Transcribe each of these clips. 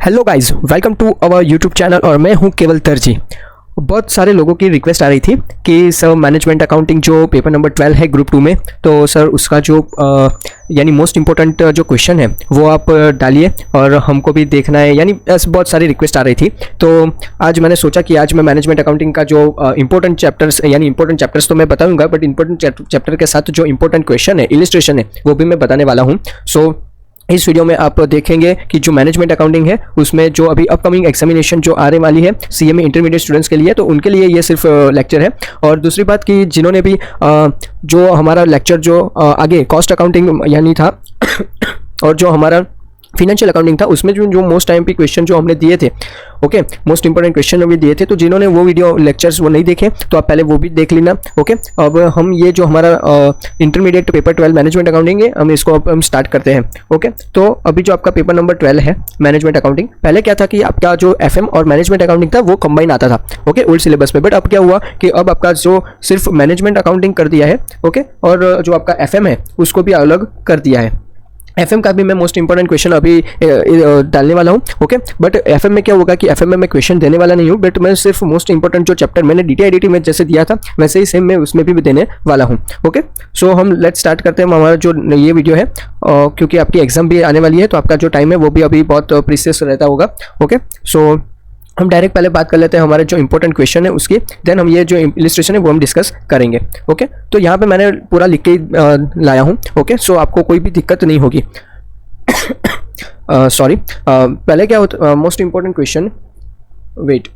Hello guys, welcome to our YouTube channel और मैं हूं केवल दर्जी। बहुत सारे लोगों की रिक्वेस्ट आ रही थी कि सर मैनेजमेंट अकाउंटिंग जो पेपर नंबर 12 है ग्रुप 2 में, तो सर उसका जो यानी मोस्ट इम्पोर्टेंट जो क्वेश्चन है वो आप डालिए और हमको भी देखना है। यानी ऐसे बहुत सारी रिक्वेस्ट आ रही थी, तो आज मैंने सोचा कि आज मैं मैनेजमेंट अकाउंटिंग का जो इंपॉर्टेंट चैप्टर्स यानी इंपॉर्टेंट चैप्टर्स तो मैं बताऊंगा, बट इंपॉर्टेंट चैप्टर के साथ जो इंपॉर्टेंट क्वेश्चन है, इलिस्ट्रेशन है, वो भी मैं बताने वाला हूँ। सो इस वीडियो में आप देखेंगे कि जो मैनेजमेंट अकाउंटिंग है उसमें जो अभी अपकमिंग एग्जामिनेशन जो आने वाली है सीएमए इंटरमीडिएट स्टूडेंट्स के लिए, तो उनके लिए ये सिर्फ लेक्चर है। और दूसरी बात कि जिन्होंने भी जो हमारा लेक्चर जो आगे कॉस्ट अकाउंटिंग यानी था और जो हमारा फिनेंशियल अकाउंटिंग था, उसमें जो मोस्ट टाइम पे क्वेश्चन जो हमने दिए थे, ओके, मोस्ट इंपॉर्टेंट क्वेश्चन भी दिए थे, तो जिन्होंने वो वीडियो लेक्चर्स वो नहीं देखे तो आप पहले वो भी देख लेना। ओके, अब हम ये जो हमारा इंटरमीडिएट पेपर 12 मैनेजमेंट अकाउंटिंग है, हम इसको अब हम स्टार्ट करते हैं। ओके, तो अभी जो आपका पेपर नंबर 12 है मैनेजमेंट अकाउंटिंग, पहले क्या था कि आपका जो एफएम और मैनेजमेंट अकाउंटिंग था वो कंबाइन आता था, ओके, ओल्ड सिलेबस में। बट अब क्या हुआ कि अब आपका जो सिर्फ मैनेजमेंट अकाउंटिंग कर दिया है, ओके, और जो आपका एफएम है उसको भी अलग कर दिया है। एफएम का भी मैं मोस्ट इंपॉर्टेंट क्वेश्चन अभी डालने वाला हूँ, ओके। बट एफएम में क्या होगा कि एफएम में मैं क्वेश्चन देने वाला नहीं हूँ, बट मैं सिर्फ मोस्ट इंपॉर्टेंट जो चैप्टर मैंने डीटीआईडीटी में जैसे दिया था वैसे ही सेम मैं उसमें भी देने वाला हूँ। ओके, सो हम लेट्स स्टार्ट करते हैं हमारा जो ये वीडियो है, क्योंकि आपकी एग्जाम भी आने वाली है तो आपका जो टाइम है वो भी अभी बहुत प्रीसियस रहता होगा। ओके, सो हम डायरेक्ट पहले बात कर लेते हैं हमारे जो इंपॉर्टेंट क्वेश्चन है उसकी, देन हम ये जो इलिस्ट्रेशन है वो हम डिस्कस करेंगे। ओके, तो यहाँ पे मैंने पूरा लिख के लाया हूँ। ओके, सो आपको कोई भी दिक्कत नहीं होगी। सॉरी, पहले क्या होता मोस्ट इंपॉर्टेंट क्वेश्चन, वेट,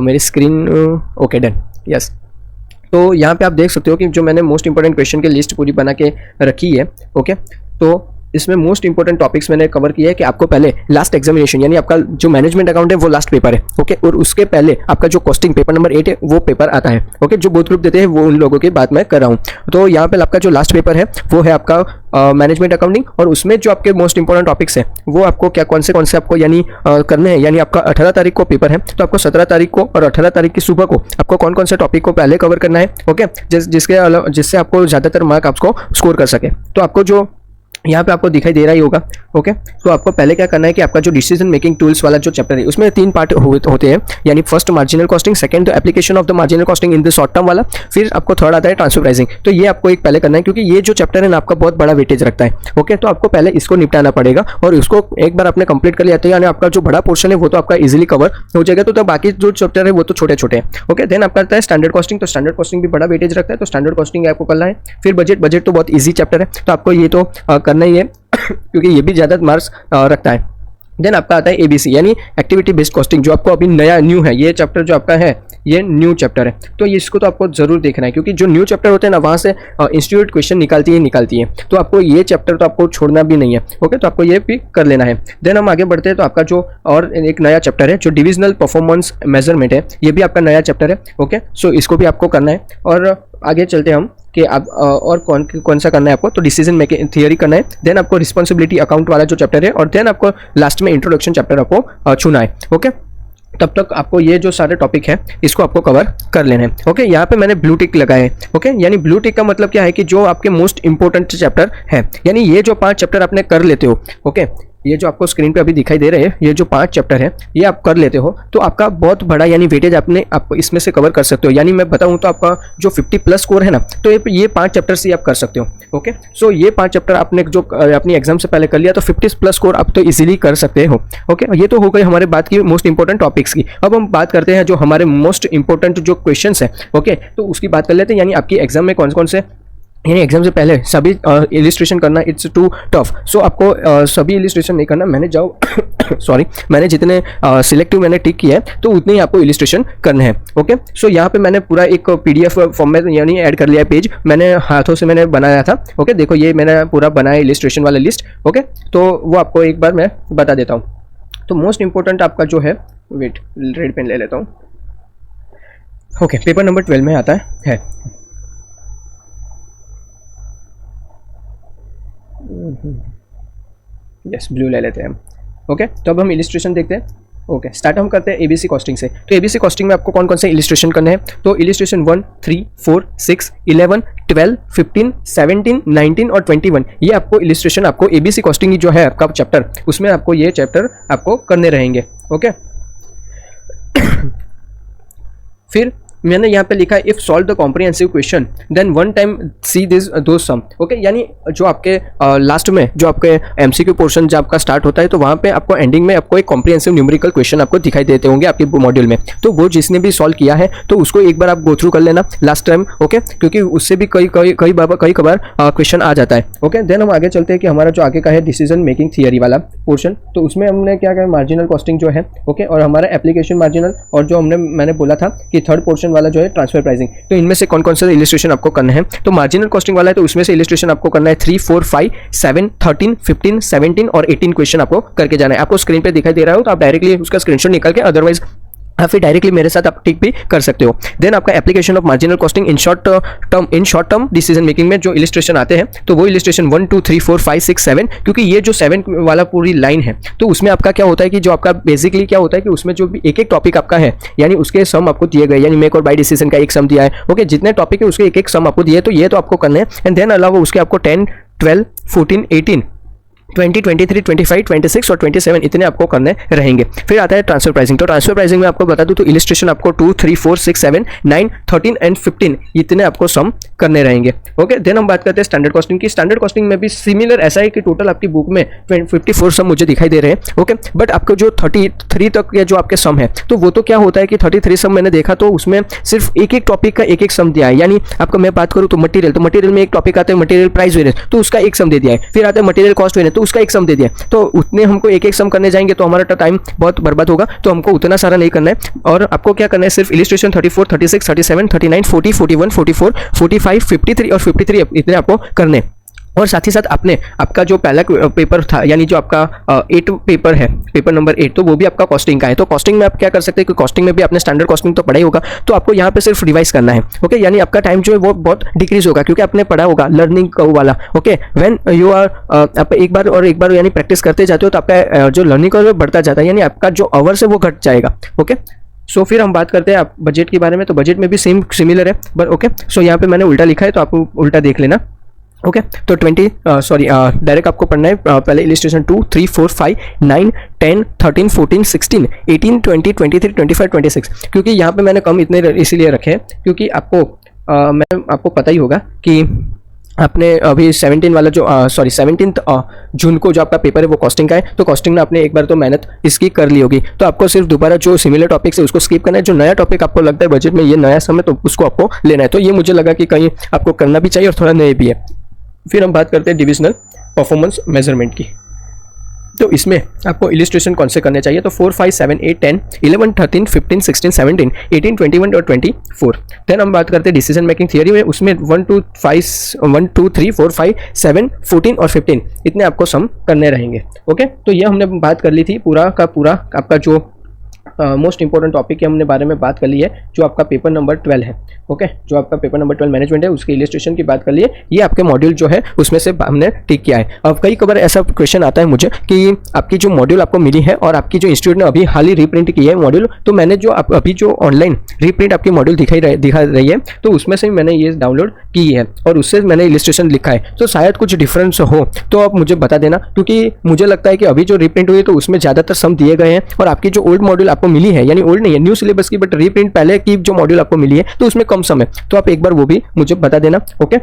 मेरी स्क्रीन, ओके डन, यस। तो यहाँ पे आप देख सकते हो कि जो मैंने मोस्ट इंपॉर्टेंट क्वेश्चन की लिस्ट पूरी बना के रखी है। ओके, तो इसमें मोस्ट इंपॉर्टेंट टॉपिक्स मैंने कवर किया है कि आपको पहले लास्ट एग्जामिनेशन यानी आपका जो मैनेजमेंट अकाउंट है वो लास्ट पेपर है, ओके, और उसके पहले आपका जो कॉस्टिंग पेपर नंबर 8 है वो पेपर आता है। ओके, जो बोथ ग्रुप देते हैं वो उन लोगों की बात मैं कर रहा हूँ। तो यहाँ पे आपका जो लास्ट पेपर है वो है आपका मैनेजमेंट अकाउंटिंग, और उसमें जो आपके मोस्ट इंपॉर्टेंट टॉपिक्स है वो आपको क्या कौन से आपको यानी करने हैं। यानी आपका 18 तारीख को पेपर है, तो आपको 17 तारीख को और 18 तारीख की सुबह को आपको कौन से टॉपिक को पहले कवर करना है, ओके, जिससे आपको ज़्यादातर मार्क आपको स्कोर कर सके। तो आपको जो यहाँ पे आपको दिखाई दे रहा ही होगा। ओके, तो आपको पहले क्या करना है कि आपका जो डिसीजन मेकिंग टूल्स वाला जो चैप्टर है उसमें 3 पार्ट होते हैं, यानी first marginal costing, second application of the marginal costing in the short term वाला, फिर आपको थर्ड आता है ट्रांसफर प्राइसिंग। तो ये आपको एक पहले करना है क्योंकि ये जो चैप्टर है ना आपका बहुत बड़ा वेटेज रखता है। ओके, तो आपको पहले इसको निपटाना पड़ेगा और इसको एक बार आपने कंप्लीट कर लिया तो यानी आपका जो बड़ा पोर्शन है वो तो आपका इजिली कवर हो जाएगा। तो बाकी जो चैप्टर है वो तो छोटे छोटे हैं। ओके, देन आपका आता है स्टैंडर्ड कॉस्टिंग, तो स्टैंडर्ड कॉस्टिंग भी बड़ा वेटेज रखता है, तो स्टैंडर्ड कॉस्टिंग आपको करना है। फिर बजट तो बहुत ईजी चैप्टर है, तो आपको ये तो करना ही है क्योंकि ये भी ज़्यादा मार्क्स रखता है। देन आपका आता है एबीसी यानी एक्टिविटी बेस्ड कॉस्टिंग, जो आपको अभी नया न्यू है, ये चैप्टर जो आपका है ये न्यू चैप्टर है, तो इसको तो आपको जरूर देखना है क्योंकि जो न्यू चैप्टर होते हैं ना वहाँ से इंस्टीट्यूट क्वेश्चन निकालती है, तो आपको ये चैप्टर तो आपको छोड़ना भी नहीं है। ओके, तो आपको ये भी कर लेना है। देन हम आगे बढ़ते हैं, तो आपका जो और एक नया चैप्टर है जो डिविजनल परफॉर्मेंस मेजरमेंट है, ये भी आपका नया चैप्टर है। ओके, सो इसको भी आपको करना है। और आगे चलते हैं हम कि आप और कौन सा करना है आपको, तो डिसीजन मेकिंग थियरी करना है, देन आपको रिस्पॉन्सिबिलिटी अकाउंट वाला जो चैप्टर है, और देन आपको लास्ट में इंट्रोडक्शन चैप्टर आपको छूना है। ओके, तब तक आपको ये जो सारे टॉपिक है इसको आपको कवर कर लेना है। ओके, यहाँ पे मैंने ब्लू टिक लगाए हैं। ओके, यानी ब्लू टिक का मतलब क्या है कि जो आपके मोस्ट इंपॉर्टेंट चैप्टर है, यानी ये जो 5 चैप्टर आपने कर लेते हो, ओके, ये जो आपको स्क्रीन पे अभी दिखाई दे रहे हैं ये जो 5 चैप्टर है ये आप कर लेते हो तो आपका बहुत बड़ा यानी वेटेज आप इसमें से कवर कर सकते हो। यानी मैं बताऊं तो आपका जो 50+ स्कोर है ना, तो ये 5 चैप्टर से आप कर सकते हो। ओके, सो ये 5 चैप्टर आपने जो अपनी एग्जाम से पहले कर लिया तो 50+ स्कोर आप तो इजीली कर सकते हो। ओके, ये तो हो गई हमारे बात की मोस्ट इंपॉर्टेंट टॉपिक्स की। अब हम बात करते हैं जो हमारे मोस्ट इंपॉर्टेंट जो क्वेश्चन है, ओके, तो उसकी बात कर लेते हैं। यानी आपकी एग्जाम में कौन से यानी एग्जाम से पहले सभी इलिस्ट्रेशन करना इट्स टू टफ, सो आपको सभी इलिस्ट्रेशन नहीं करना। मैंने सॉरी, मैंने जितने सिलेक्टिव मैंने टिक किया है तो उतने ही आपको इलिस्ट्रेशन करने हैं। ओके, सो यहाँ पे मैंने पूरा एक PDF फॉर्म में यानी ऐड कर लिया है पेज, मैंने हाथों से मैंने बनाया था। ओके, देखो ये मैंने पूरा बनाया इलिस्ट्रेशन वाला लिस्ट। ओके, तो वो आपको एक बार मैं बता देता हूँ। तो मोस्ट इंपॉर्टेंट आपका जो है, वेट, रेड पेन ले लेता हूँ। ओके, पेपर नंबर 12 में आता है यस, ब्लू ले लेते हैं हम। ओके, तो अब हम इलिस्ट्रेशन देखते हैं। ओके स्टार्ट हम करते हैं एबीसी कॉस्टिंग से। तो एबीसी कॉस्टिंग में आपको कौन कौन से इलिस्ट्रेशन करने हैं, तो इलिस्ट्रेशन 1, 3, 4, 6, 11, 12, 15, 17, 19 और 21 ये आपको इलिस्ट्रेशन आपको एबीसी कॉस्टिंग जो है आपका चैप्टर उसमें आपको ये चैप्टर आपको करने रहेंगे। ओके फिर मैंने यहाँ पे लिखा है if solve the comprehensive question then one time see this दो सम। ओके यानी जो आपके लास्ट में जो आपके एमसीक्यू पोर्शन जब आपका स्टार्ट होता है तो वहाँ पे आपको एंडिंग में आपको एक कॉम्प्रिहेंसिव न्यूमेरिकल क्वेश्चन आपको दिखाई देते होंगे आपके मॉड्यूल में। तो वो जिसने भी सॉल्व किया है तो उसको एक बार आप गो थ्रू कर लेना लास्ट टाइम। ओके क्योंकि उससे भी कई कबार क्वेश्चन आ जाता है। ओके देन हम आगे चलते हैं कि हमारा जो आगे का है डिसीजन मेकिंग थियरी वाला पोर्शन, तो उसमें हमने क्या कहा मार्जिनल कॉस्टिंग जो है। ओके और हमारा एप्लीकेशन मार्जिनल और जो मैंने बोला था कि थर्ड पोर्शन वाला जो है ट्रांसफर प्राइसिंग। तो इनमें से कौन कौन सा इलिस्ट्रेशन आपको करना है, तो मार्जिनल कॉस्टिंग वाला है तो उसमें से इलिस्ट्रेशन आपको करना है 3, 4, 5, 7, 13, 15, 17 और 18 क्वेश्चन आपको करके जाना है। आपको स्क्रीन पे दिखाई दे रहा हो तो आप डायरेक्टली उसका स्क्रीनशॉट निकाल के अदरवाइज आप फिर डायरेक्टली मेरे साथ आप टिक भी कर सकते हो। देन आपका application of marginal costing in short term decision making में जो इलिस्ट्रेशन आते हैं तो वो इलिस्ट्रेशन 1, 2, 3, 4, 5, 6, 7 क्योंकि ये जो 7 वाला पूरी लाइन है तो उसमें आपका क्या होता है कि जो आपका बेसिकली क्या होता है कि उसमें जो भी एक एक टॉपिक आपका है यानी उसके सम आपको दिए गए, यानी मेक और बाय डिसीजन का एक सम दिया है। ओके जितने टॉपिक है उसके एक एक सम आपको दिए तो ये तो आपको करना है। एंड देन अलावा उसके आपको 10, 12, 14, 18, 20, 23, 25, 26 और 27 इतने आपको करने रहेंगे। फिर आता है ट्रांसफर प्राइसिंग। तो ट्रांसफर प्राइसिंग में आपको बता दूं तो इलिस्ट्रेशन आपको 2, 3, 4, 6, 7, 9, 13 एंड 15 इतने आपको सम करने रहेंगे। ओके देन हम बात करते हैं स्टैंडर्ड कॉस्टिंग की। स्टैंडर्ड कॉस्टिंग में भी सिमिलर ऐसा है कि टोटल आपकी बुक में 54 सम मुझे दिखाई दे रहे हैं। ओके बट आपको जो 33 तक या जो आपके सम है तो वो तो क्या होता है कि 33 सम मैंने देखा तो उसमें सिर्फ एक एक टॉपिक का एक एक सम दिया है। यानी आपको मैं बात करूँ तो मटेरियल में एक टॉपिक आता है मटेरियल प्राइस वेरिएंस तो उसका एक सम दे दिया है। फिर आता है मटेरियल कॉस्ट वेरिएंस तो उसका एक सम दे दिया। तो उतने हमको एक एक सम करने जाएंगे तो हमारा टाइम बहुत बर्बाद होगा, तो हमको उतना सारा नहीं करना है। और आपको क्या करना है सिर्फ इलिस्ट्रेशन 34, 36, 37, 39, 40, 41, 44, 45, 53 और 53 इतने आपको करने। और साथ ही साथ आपका जो पहला पेपर था यानी जो आपका 8 पेपर है, पेपर नंबर 8 तो वो भी आपका कॉस्टिंग का है। तो कॉस्टिंग में आप क्या कर सकते हैं कि कॉस्टिंग में भी आपने स्टैंडर्ड कॉस्टिंग तो पढ़ा ही होगा तो आपको यहाँ पे सिर्फ रिवाइज करना है। ओके यानी आपका टाइम जो है वो बहुत डिक्रीज होगा क्योंकि आपने पढ़ा होगा लर्निंग वाला। ओके व्हेन यू आर आप एक बार यानी प्रैक्टिस करते जाते हो तो आपका जो लर्निंग का बढ़ता जाता है यानी आपका जो आवर्स है वो घट जाएगा। ओके सो फिर हम बात करते हैं आप बजट के बारे में। तो बजट में भी सेम सिमिलर है बट ओके सो यहाँ पे मैंने उल्टा लिखा है तो आप उल्टा देख लेना। ओके तो डायरेक्ट आपको पढ़ना है पहले इलिस्ट्रेशन 2, 3, 4, 5, 9, 10, 13, 14, 16, 18, 20, 23, 25, 26 क्योंकि यहाँ पे मैंने कम इतने इसीलिए रखे हैं क्योंकि आपको पता ही होगा कि आपने अभी 17 वाला जो 17 जून को जो आपका पेपर है वो कॉस्टिंग का है तो कॉस्टिंग में आपने एक बार तो मेहनत इसकी कर ली होगी तो आपको सिर्फ दोबारा जो सिमिलर टॉपिक्स है उसको स्किप करना है। जो नया टॉपिक आपको लगता है बजट में ये नया समय तो उसको आपको लेना है। तो ये मुझे लगा कि कहीं आपको करना भी चाहिए और थोड़ा नए भी है। फिर हम बात करते हैं डिविजनल परफॉर्मेंस मेजरमेंट की। तो इसमें आपको इलिस्ट्रेशन कौन से करने चाहिए तो 4, 5, 7, 8, 10, 11, 13, 15, 16, 17, 18, 21 और 24। देन हम बात करते हैं डिसीजन मेकिंग थियरी में उसमें 1, 2, 3, 4, 5, 7, 14 और 15 इतने आपको सम करने रहेंगे। ओके तो ये हमने बात कर ली थी पूरा का पूरा आपका जो मोस्ट इंपॉर्टेंट टॉपिक के हमने बारे में बात कर ली है जो आपका पेपर नंबर 12 है। ओके जो आपका पेपर नंबर 12 मैनेजमेंट है उसके इलिस्ट्रेशन की बात कर लिए। ये आपके मॉड्यूल जो है उसमें से हमने टिक किया है। अब कई बार ऐसा क्वेश्चन आता है मुझे कि आपकी जो मॉड्यूल आपको मिली है और आपकी जो इंस्टीट्यूट ने अभी हाल ही रीप्रिंट की है मॉड्यूल तो मैंने जो अभी जो ऑनलाइन रीप्रिंट आपकी मॉड्यूल दिखा रही है तो उसमें से मैंने ये डाउनलोड की है और उससे मैंने इलिस्ट्रेशन लिखा है। तो शायद कुछ डिफरेंस हो तो आप मुझे बता देना क्योंकि मुझे लगता है कि अभी जो रीप्रिंट हुई है तो उसमें ज़्यादातर सम दिए गए हैं और आपकी जो ओल्ड मॉड्यूल आपको मिली है यानी ओल्ड नहीं है न्यू सिलेबस की बट रीप्रिंट पहले की जो मॉड्यूल आपको मिली है तो उसमें कम सम है। तो आप एक बार वो भी मुझे बता देना। ओके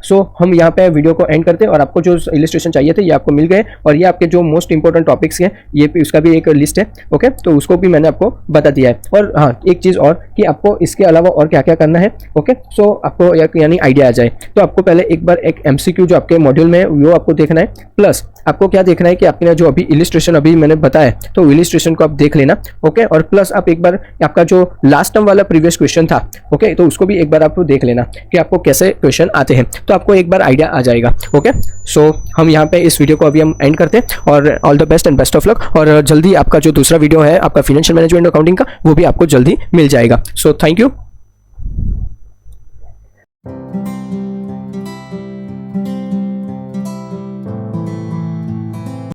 सो हम यहाँ पे वीडियो को एंड करते हैं और आपको जो इलिस्ट्रेशन चाहिए थे ये आपको मिल गए और ये आपके जो मोस्ट इंपॉर्टेंट टॉपिक्स हैं ये उसका भी एक लिस्ट है। ओके तो उसको भी मैंने आपको बता दिया है। और हाँ एक चीज़ और कि आपको इसके अलावा और क्या क्या करना है। ओके सो आपको यानी आइडिया आ जाए तो आपको पहले एक बार एक MCQ जो आपके मॉड्यूल में है वो आपको देखना है प्लस आपको क्या देखना है कि आपने जो अभी इलिस्ट्रेशन अभी मैंने बताया तो इलिस्ट्रेशन को आप देख लेना। ओके और प्लस आप एक बार आपका जो लास्ट टर्म वाला प्रीवियस क्वेश्चन था ओके तो उसको भी एक बार आपको देख लेना कि आपको कैसे क्वेश्चन आते हैं तो आपको एक बार आइडिया आ जाएगा। ओके सो हम यहाँ पे इस वीडियो को अभी हम एंड करते हैं और all the best and best of luck. और जल्दी आपका जो दूसरा वीडियो है आपका फाइनेंशियल मैनेजमेंट अकाउंटिंग का वो भी आपको जल्दी मिल जाएगा। So thank you.